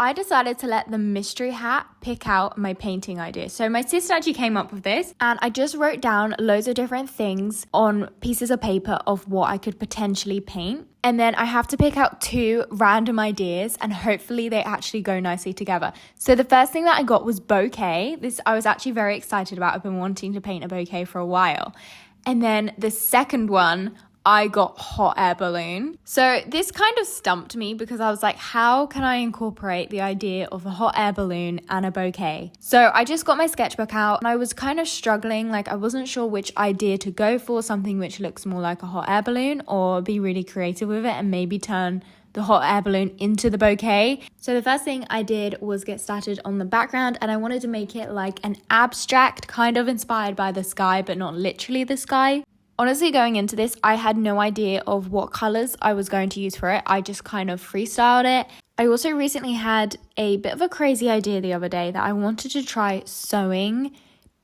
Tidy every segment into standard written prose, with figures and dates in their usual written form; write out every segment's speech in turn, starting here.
I decided to let the mystery hat pick out my painting idea. So my sister actually came up with this, and I just wrote down loads of different things on pieces of paper of what I could potentially paint. And then I have to pick out 2 random ideas, and hopefully they actually go nicely together. So the first thing that I got was bouquet. This I was actually very excited about. I've been wanting to paint a bouquet for a while. And then the second one, I got hot air balloon. So this kind of stumped me because I was like, how can I incorporate the idea of a hot air balloon and a bouquet? So I just got my sketchbook out and I was kind of struggling. Like I wasn't sure which idea to go for, something which looks more like a hot air balloon, or be really creative with it and maybe turn the hot air balloon into the bouquet. So the first thing I did was get started on the background, and I wanted to make it like an abstract, kind of inspired by the sky, but not literally the sky. Honestly, going into this, I had no idea of what colors I was going to use for it. I just kind of freestyled it. I also recently had a bit of a crazy idea the other day that I wanted to try sewing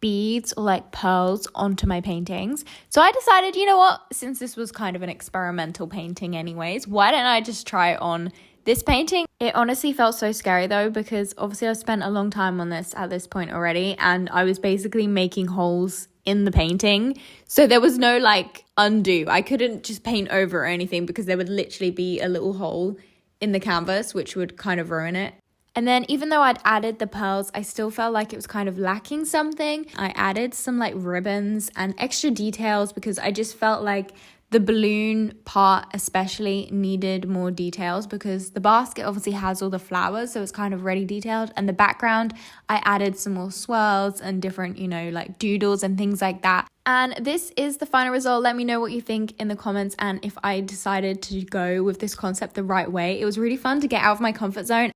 beads or like pearls onto my paintings. So I decided, you know what, since this was kind of an experimental painting anyways, why don't I just try it on this painting? It honestly felt so scary though, because obviously I've spent a long time on this at this point already, and I was basically making holes in the painting. So there was no like undo. I couldn't just paint over or anything because there would literally be a little hole in the canvas, which would kind of ruin it. And then even though I'd added the pearls, I still felt like it was kind of lacking something. I added some like ribbons and extra details because I just felt like the balloon part especially needed more details, because the basket obviously has all the flowers, so it's kind of ready detailed. And the background, I added some more swirls and different, like doodles and things like that. And this is the final result. Let me know what you think in the comments, and if I decided to go with this concept the right way. It was really fun to get out of my comfort zone.